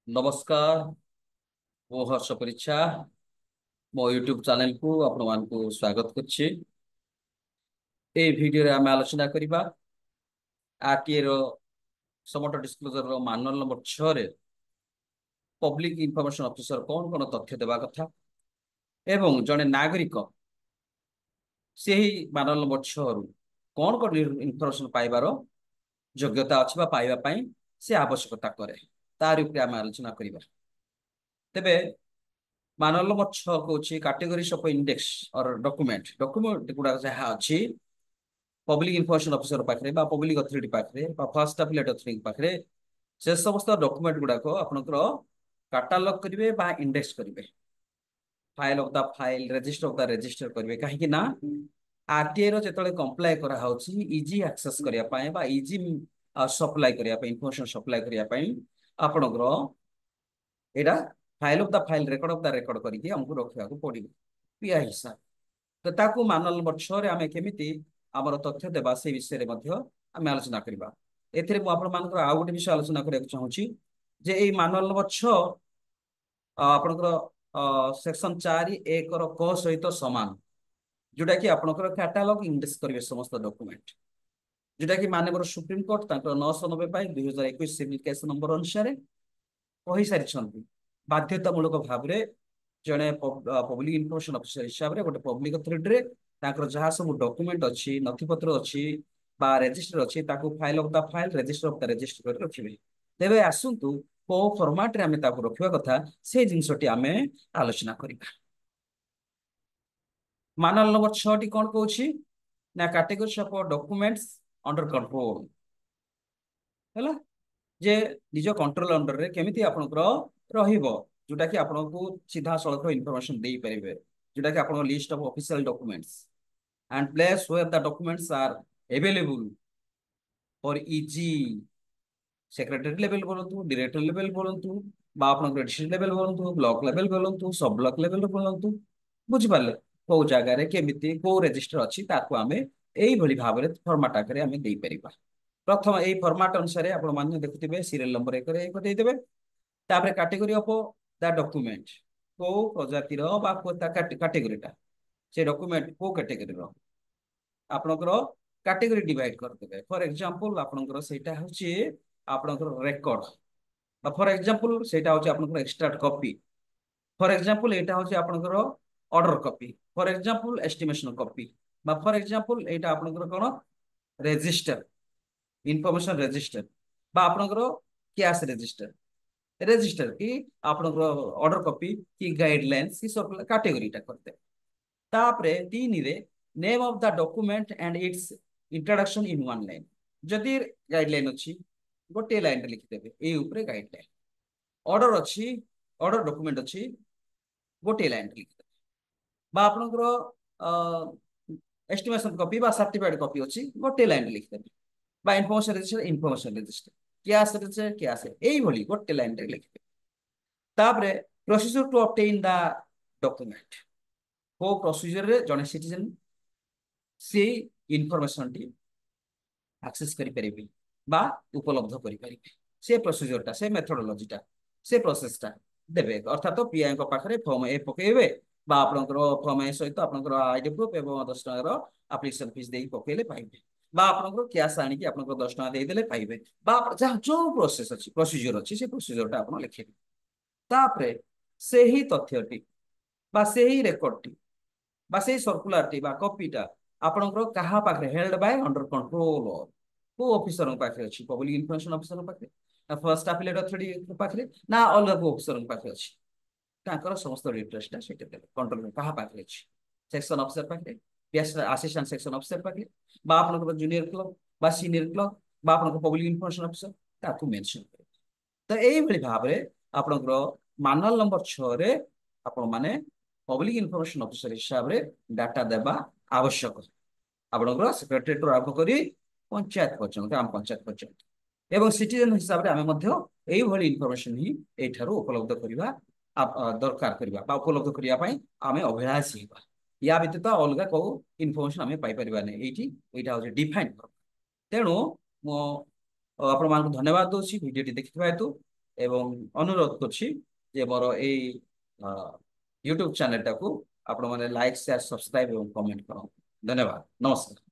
नमस्कार। ମୁଁ ହର୍ଷ ପରିଚ୍ଛା ମୋ ୟୁଟ୍ୟୁବ ଚ୍ୟାନେଲକୁ ଆପଣମାନଙ୍କୁ ସ୍ୱାଗତ କରୁଛି। ଏହି ଭିଡିଓରେ ଆମେ ଆଲୋଚନା କରିବା ଆରଟିଏ ର ସମଟ ଡିସ୍କ୍ଲୋଜର ମାନୁଆଲ ନମ୍ବର 6 ରେ ପବ୍ଲିକ ଇନଫର୍ମେସନ ଅଫିସର କଣ କଣ ତଥ୍ୟ ଦେବା କଥା ଏବଂ ଜଣେ ନାଗରିକ ସେହି ମାନୁଆଲ ନମ୍ବର 6 ରୁ କଣ କଣ ଇନଫର୍ମେସନ ପାଇବାର ଯୋଗ୍ୟତା ଅଛି ବା ପାଇବା ପାଇଁ ସେ ଆବଶ୍ୟକତା କରେ ତାର ଉପରେ ଆମେ ଆଲୋଚନା କରିବା। ତେବେ ମାନୁଆଲ ନମ୍ବର 6 କହୁଛି କାଟେଗୋରିଜ ଅଫ ଇଣ୍ଡେକ୍ସ ଅର ଡକ୍ୟୁମେଣ୍ଟ ଗୁଡାକ ଯାହା ଅଛି ପବ୍ଲିକ ଇନଫର୍ମେସନ ଅଫିସର ପାଖରେ ବା ପବ୍ଲିକ ଅଥରିଟି ପାଖରେ ବା ଫାର୍ଷ୍ଟ ଆଫିଲିଏଟ ଅଥରିଟି ପାଖରେ ସେ ସମସ୍ତ ଡକ୍ୟୁମେଣ୍ଟ ଗୁଡାକ ଆପଣଙ୍କର କାଟାଲଗ କରିବେ ବା ଇଣ୍ଡେକ୍ସ କରିବେ। File of the file register of the register କରିବେ କାହିଁକି ନା ଆରଟିଆଇ ର ଯେତେବେଳେ କମ୍ପ୍ଲାଏ କରାହଉଛି ଇଜି ଆକ୍ସେସ କରିବା ପାଇଁ ବା ଇଜି ସପ୍ଲାଏ କରିବା ପାଇଁ ଇନଫର୍ମେସନ ସପ୍ଲାଏ କରିବା ପାଇଁ ଆପଣଙ୍କର ଏଇଟା file of the file record of the record କରିକି ଆମକୁ ରଖିବାକୁ ପଡିବ ପିଆ ହିସାବ। ତ ତାକୁ ମାନୁଆଲ ନମ୍ବର 6 ରେ ଆମେ କେମିତି ଆମର ତଥ୍ୟ ଦେବା ସେ ବିଷୟରେ ମଧ୍ୟ ଆମେ ଆଲୋଚନା କରିବା। ଏଥିରେ ମୁଁ ଆପଣମାନଙ୍କର ଆଉ ଗୋଟେ ବିଷୟ ଆଲୋଚନା କରିବାକୁ ଚାହୁଁଛି ଯେ ଏଇ ମାନୁଆଲ ନମ୍ବର 6 ଆପଣଙ୍କର ସେକ୍ସନ 4(1) ର କ ସହିତ ସମାନ, ଯୋଉଟା କି ଆପଣଙ୍କର କାଟାଲଗ ଇଣ୍ଡେକ୍ସ କରିବେ ସମସ୍ତ ଡକ୍ୟୁମେଣ୍ଟ, ଯୋଉଟା କି ମାननीय ସୁପ୍ରିମକୋର୍ଟ ତାଙ୍କର 990 ପାଇଁ 2021 ସିଭିଲ କେସ୍ ନମ୍ବର ଅନୁସାରେ କହିସାରିଛନ୍ତି ବାଧ୍ୟତାମୂଳକ ଭାବରେ ଜଣେ ପବ୍ଲିକ ଇନଫର୍ମେସନ ଅଫିସର ହିସାବରେ ଗୋଟେ ପବ୍ଲିକ ଅଥରିଟିରେ ତାଙ୍କର ଯାହା ସବୁ ଡକ୍ୟୁମେଣ୍ଟ ଅଛି ନଥିପତ୍ର ଅଛି ବା ରେଜିଷ୍ଟର ଅଛି ତାକୁ file of the file register of the register କରି ରଖିବେ। ତେବେ ଆସନ୍ତୁ କୋଉ ଫର୍ମାଟ ରେ ଆମେ ତାକୁ ରଖିବା କଥା ସେ ଜିନିଷଟି ଆମେ ଆଲୋଚନା କରିବା। ମାନୁଆଲ ନମ୍ବର 6 ଟି କଣ କହୁଛି ନା category of documents under control ହେଲା, ଯେ ନିଜ କଣ୍ଟ୍ରୋଲ ଅଣ୍ଡରରେ କେମିତି ଆପଣଙ୍କର ରହିବ ଯୋଉଟା କି ଆପଣଙ୍କୁ ସିଧାସଳଖ ଇନଫର୍ମେସନ ଦେଇପାରିବେ, ଯୋଉଟା କି ଆପଣଙ୍କ list of official documents and place where the documents are available for easy secretary level बोलନ୍ତୁ डायरेक्टर लेवल बोलନ୍ତୁ বা ଆପଣଙ୍କର डिस्ट्रिक्ट लेवल बोलନ୍ତୁ ब्लॉक लेवल बोलନ୍ତୁ सब ब्लॉक लेवल बोलନ୍ତୁ ବୁଝି ପାରିଲେ କୋଉ ଜାଗାରେ କେମିତି କୋଉ ରେଜିଷ୍ଟର ଅଛି ତାକୁ ଆମେ ଏଇ ଭଳି ଭାବରେ ଫର୍ମାଟ ଆକାରରେ ଆମେ ଦେଇ ପାରିବା। ପ୍ରଥମ ଏଇ ଫର୍ମାଟ ଅନୁସାରେ ଆପଣ ମାନେ ଦେଖୁଥିବେ ସିରିयल ନମ୍ବର 1 ରେ 1 ଦେଇଦେବେ, ତାପରେ କାଟେଗୋରୀ ଅଫ ଦ ଡକ୍ୟୁମେଣ୍ଟ କୋଉ ପ୍ରଜାତିର ବା କାଟେଗୋରୀଟା ସେ ଡକ୍ୟୁମେଣ୍ଟ କୋଉ କାଟେଗୋରୀର ଆପଣଙ୍କର କାଟେଗୋରୀ ଡିଭାଇଡ କରିଦେବେ। ଫର एग्जांपल ଆପଣଙ୍କର ସେଇଟା ହେଉଛି ଆପଣଙ୍କର ରେକର୍ଡ বা ଫର एग्जांपल ସେଇଟା ହେଉଛି ଆପଣଙ୍କର ଏକ୍ସଟ୍ରାକ୍ଟ କପି, ଫର एग्जांपल ଏଇଟା ହେଉଛି ଆପଣଙ୍କର ଅର୍ଡର କପି, ଫର एग्जांपल ଏଷ୍ଟିମେସନ କପି বা ଫର एग्जांपल ଏଇଟା ଆପଣଙ୍କର କଣ ରେଜିଷ୍ଟର ଇନଫର୍ମେସନ ରେଜିଷ୍ଟର বা ଆପଣଙ୍କର କ୍ୟାଶ ରେଜିଷ୍ଟର ରେଜିଷ୍ଟର କି ଆପଣଙ୍କର ଅର୍ଡର କପି କି ଗାଇଡଲାଇନ୍ସ କି ସବୁ କାଟେଗୋରୀଟା କରିଦେବେ। ତାପରେ 3 ରେ name of the document and its introduction in one line जदि गाइडलाइन अच्छी गोटे लाइन रे लिखिदेवे ए ऊपर गाइडलाइन ऑर्डर अच्छी ऑर्डर डॉक्यूमेंट अच्छी गोटे लाइन रे लिखिदेवे बा आपनकर एस्टिमेशन कॉपी बा सर्टिफाइड कॉपी अच्छी गोटे लाइन रे लिखिदेवे बा information register cash register cash एई भली गोटे लाइन रे लिखिदेवे। तापरे procedure to obtain the document को प्रोसीजर रे जने सिटीजन से इनफॉरमेशन टी एक्सेस करिपारिबे बा उपलब्ध करिपारिबे से प्रोसीजरटा से मेथोडोलॉजीटा से प्रोसेसटा देबे अर्थात पीआई को पाखरे फॉर्म ए पकेबे बा आपनकर फॉर्म ए सहित आपनकर आईडी प्रूफ एवं 10 टका रो एप्लीकेशन फीस देई पकेले पाइबे बा आपनकर कैश आनी कि आपनकर 10 टका देई देले पाइबे बा जहाँ जो प्रोसेस अछि प्रोसीजर अछि से प्रोसीजरटा आपन लिखिबे। तापरे सेही तथ्यटी बा सेही रेकॉर्डटी बा सेही सर्कुलरटी बा कॉपीटा आपनकर कहा पाखरे हेल्ड बाय अंडर कंट्रोल को ऑफिसर पाखे अछि पब्लिक इन्फॉर्मेशन ऑफिसर पाखे ना फर्स्ट एफिलिएट अथॉरिटी पाखे ना अलग को ऑफिसर पाखे अछि ताकर समस्त डिटेल्सटा सेटे देबे कंट्रोल कहा पाखे अछि सेक्शन ऑफिसर पाखे यस असिस्टेंट सेक्शन ऑफिसर पाखे बा आपनकर जूनियर क्लर्क बा सीनियर क्लर्क बा आपनकर पब्लिक इन्फॉर्मेशन ऑफिसर ताकू मेंशन करे। तो एई भली भाबरे आपनकर मानुअल नंबर 6 रे आपण माने पब्लिक इन्फॉर्मेशन ऑफिसर हिसाब रे डाटा देबा आवश्यक आपनकर सेक्रेटरीट आरंभ करी पंचायत पर्यंत ग्राम पंचायत पर्यंत एवं सिटीजन हिसाब रे हमें मध्य एई भली इन्फॉर्मेशन ही एठारो उपलब्ध करिवा दरकार करिवा बा उपलब्ध करिया पई हमें अभिलाषी हेबा या व्यतीत अलगा को इन्फॉर्मेशन हमें पाई परिबा नै एठी एटा हो डिफाइन कर। तेणु मो आपण मानक धन्यवाद दोछि वीडियो टी देखिबा हेतु ଏବଂ ଅନୁରୋଧ କରୁଛି ଯେ ମୋର ଏଇ ୟୁଟ୍ୟୁବ ଚ୍ୟାନେଲଟାକୁ ଆପଣମାନେ ଲାଇକ୍ ସେୟାର ସବସ୍କ୍ରାଇବ ଏବଂ କମେଣ୍ଟ କରନ୍ତୁ। ଧନ୍ୟବାଦ, ନମସ୍କାର।